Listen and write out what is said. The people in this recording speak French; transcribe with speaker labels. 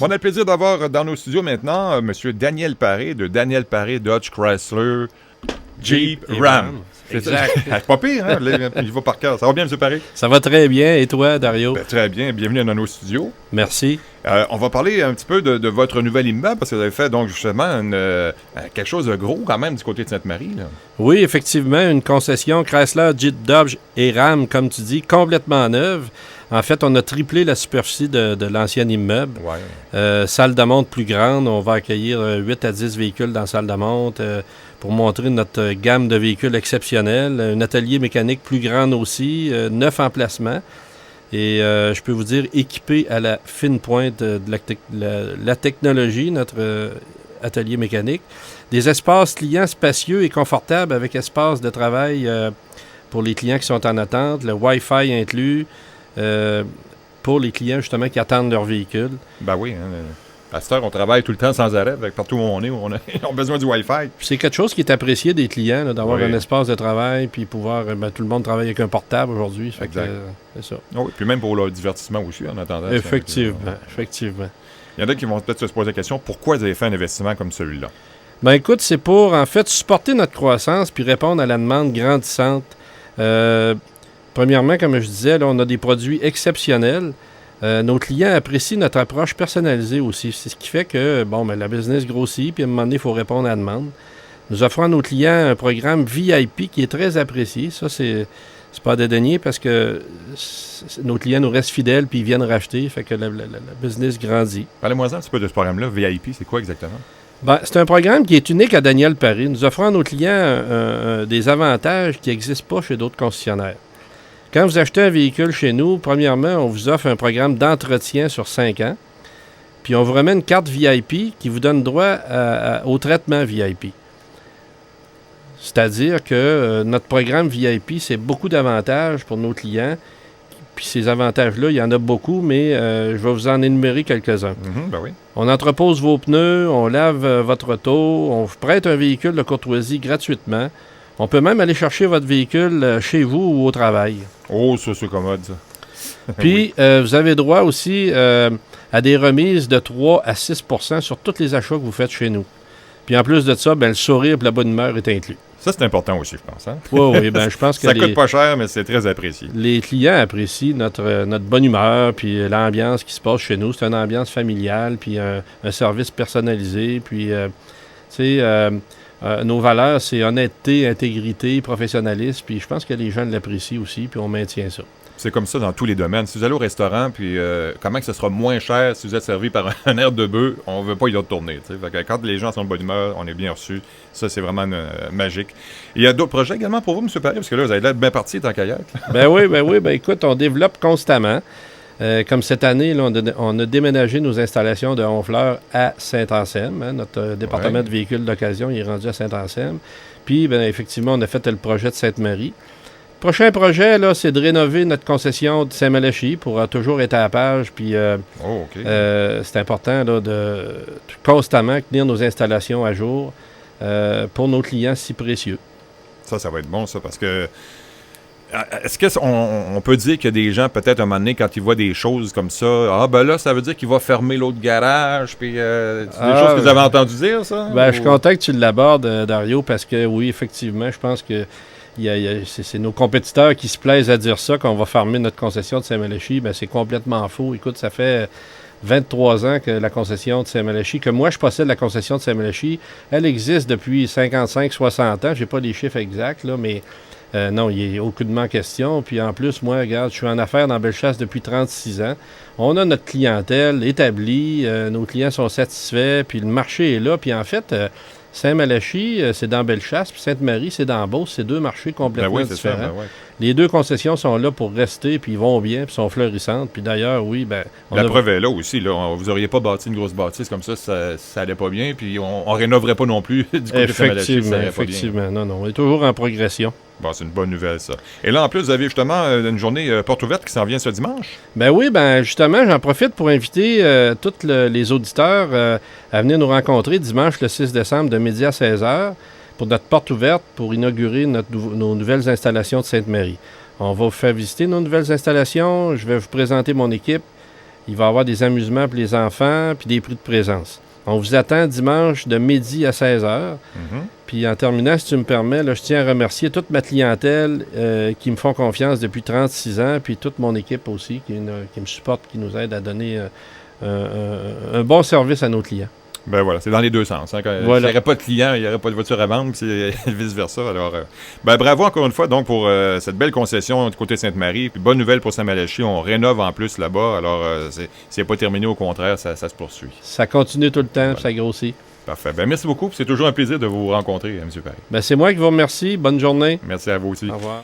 Speaker 1: On a le plaisir d'avoir dans nos studios maintenant M. Daniel Paré de Daniel Paré Dodge Chrysler Jeep Ram.
Speaker 2: Exact.
Speaker 1: C'est pas pire, hein? Il va par cœur. Ça va bien, M. Paré?
Speaker 2: Ça va très bien. Et toi, Dario?
Speaker 1: Ben, très bien. Bienvenue dans nos studios.
Speaker 2: Merci.
Speaker 1: On va parler un petit peu de votre nouvel immeuble parce que vous avez fait donc justement quelque chose de gros quand même du côté de Sainte-Marie. Là.
Speaker 2: Oui, effectivement, une concession Chrysler, Jeep, Dodge et Ram, comme tu dis, complètement neuve. En fait, on a triplé la superficie de l'ancien immeuble.
Speaker 1: Ouais.
Speaker 2: Salle de monte plus grande. On va accueillir 8 à 10 véhicules dans la salle de monte pour montrer notre gamme de véhicules exceptionnels. Un atelier mécanique plus grand aussi, 9 emplacements. Et je peux vous dire, équipé à la fine pointe de la technologie, notre atelier mécanique. Des espaces clients spacieux et confortables avec espace de travail pour les clients qui sont en attente, le Wi-Fi inclus. Pour les clients, justement, qui attendent leur véhicule.
Speaker 1: Ben oui. À cette heure, on travaille tout le temps sans arrêt. Partout où on est, on a besoin du Wi-Fi.
Speaker 2: C'est quelque chose qui est apprécié des clients, là, d'avoir
Speaker 1: oui.
Speaker 2: un espace de travail, puis pouvoir... tout le monde travaille avec un portable aujourd'hui.
Speaker 1: Exact.
Speaker 2: C'est ça.
Speaker 1: Oui, puis même pour le divertissement aussi, en attendant.
Speaker 2: Effectivement.
Speaker 1: Il y en a qui vont peut-être se poser la question, pourquoi vous avez fait un investissement comme celui-là?
Speaker 2: Ben écoute, c'est pour, en fait, supporter notre croissance puis répondre à la demande grandissante. Premièrement, comme je disais, là, on a des produits exceptionnels. Nos clients apprécient notre approche personnalisée aussi. C'est ce qui fait que, la business grossit, puis à un moment donné, il faut répondre à la demande. Nous offrons à nos clients un programme VIP qui est très apprécié. Ça, c'est pas à dédaigner parce que nos clients nous restent fidèles, puis ils viennent racheter, fait que la business grandit.
Speaker 1: Parlez-moi un petit peu de ce programme-là. VIP, c'est quoi exactement?
Speaker 2: C'est un programme qui est unique à Daniel Paré. Nous offrons à nos clients des avantages qui n'existent pas chez d'autres concessionnaires. Quand vous achetez un véhicule chez nous, premièrement, on vous offre un programme d'entretien sur 5 ans. Puis on vous remet une carte VIP qui vous donne droit au traitement VIP. C'est-à-dire que notre programme VIP, c'est beaucoup d'avantages pour nos clients. Puis ces avantages-là, il y en a beaucoup, mais je vais vous en énumérer quelques-uns.
Speaker 1: Ben oui.
Speaker 2: On entrepose vos pneus, on lave votre auto, on vous prête un véhicule de courtoisie gratuitement. On peut même aller chercher votre véhicule chez vous ou au travail.
Speaker 1: Oh, ça, c'est commode, ça.
Speaker 2: Puis, vous avez droit aussi à des remises de 3 à 6 % sur tous les achats que vous faites chez nous. Puis, en plus de ça, le sourire et la bonne humeur est inclus.
Speaker 1: Ça, c'est important aussi, je pense. Hein?
Speaker 2: Oui, je pense que
Speaker 1: ça coûte pas cher, mais c'est très apprécié.
Speaker 2: Les clients apprécient notre bonne humeur, puis l'ambiance qui se passe chez nous. C'est une ambiance familiale, puis un service personnalisé, puis, nos valeurs, c'est honnêteté, intégrité, professionnalisme, puis je pense que les gens l'apprécient aussi, puis on maintient ça.
Speaker 1: C'est comme ça dans tous les domaines. Si vous allez au restaurant, puis comment que ce sera moins cher si vous êtes servi par un air de bœuf, on ne veut pas y retourner. Fait que quand les gens sont de bonne humeur, on est bien reçus. Ça, c'est vraiment magique. Il y a d'autres projets également pour vous, M. Paré, parce que là, vous avez l'air bien parti tant qu'à y être.
Speaker 2: Ben oui. Écoute, on développe constamment. Comme cette année, là, on a déménagé nos installations de Honfleur à Saint-Anselme. Hein, notre département de véhicules d'occasion il est rendu à Saint-Anselme. Puis, effectivement, on a fait le projet de Sainte-Marie. Le prochain projet, là, c'est de rénover notre concession de Saint-Malachie pour toujours être à la page. Puis, c'est important là, de constamment tenir nos installations à jour pour nos clients si précieux.
Speaker 1: Ça va être bon, ça, parce que est-ce qu'on peut dire qu'il y a des gens, peut-être, à un moment donné, quand ils voient des choses comme ça, là, ça veut dire qu'il va fermer l'autre garage, puis c'est des choses que vous avez entendu dire, ça?
Speaker 2: Je suis content que tu l'abordes, Dario, parce que, oui, effectivement, je pense que c'est nos compétiteurs qui se plaisent à dire ça, qu'on va fermer notre concession de Saint-Malachie. C'est complètement faux. Écoute, ça fait 23 ans que la concession de Saint-Malachie, que moi, je possède la concession de Saint-Malachie, elle existe depuis 55-60 ans. J'ai pas les chiffres exacts, là, mais... non, il n'y a aucunement question. Puis en plus, moi, regarde, je suis en affaires dans Bellechasse depuis 36 ans. On a notre clientèle établie, nos clients sont satisfaits, puis le marché est là. Puis en fait, Saint-Malachie, c'est dans Bellechasse, puis Sainte-Marie, c'est dans Beauce. C'est deux marchés complètement différents.
Speaker 1: Ça,
Speaker 2: Les deux concessions sont là pour rester, puis ils vont bien, puis sont florissantes. Puis d'ailleurs, oui,
Speaker 1: la preuve est là aussi. Là, vous n'auriez pas bâti une grosse bâtisse comme ça allait pas bien, puis on rénoverait pas non plus du côté de Saint-Malachie, ça allait pas bien.
Speaker 2: Effectivement, non, on est toujours en progression.
Speaker 1: Bon, c'est une bonne nouvelle, ça. Et là, en plus, vous avez justement une journée porte ouverte qui s'en vient ce dimanche.
Speaker 2: Justement, j'en profite pour inviter tous les auditeurs à venir nous rencontrer dimanche le 6 décembre de midi à 16h pour notre porte ouverte pour inaugurer nos nouvelles installations de Sainte-Marie. On va vous faire visiter nos nouvelles installations. Je vais vous présenter mon équipe. Il va y avoir des amusements pour les enfants, puis des prix de présence. On vous attend dimanche de midi à 16h. Puis en terminant, si tu me permets, là, je tiens à remercier toute ma clientèle qui me font confiance depuis 36 ans, puis toute mon équipe aussi qui me supporte, qui nous aide à donner un bon service à nos clients.
Speaker 1: Ben voilà, c'est dans les deux sens. Hein. S'il n'y aurait pas de clients, il n'y aurait pas de voiture à vendre, puis vice-versa. Alors, ben bravo encore une fois donc pour cette belle concession du côté de Sainte-Marie. Puis bonne nouvelle pour Saint-Malachie, on rénove en plus là-bas. Alors, c'est pas terminé, au contraire, ça se poursuit.
Speaker 2: Ça continue tout le temps, ça grossit.
Speaker 1: Parfait. Ben merci beaucoup. C'est toujours un plaisir de vous rencontrer, M. Paris.
Speaker 2: Ben c'est moi qui vous remercie. Bonne journée.
Speaker 1: Merci à vous aussi.
Speaker 2: Au revoir.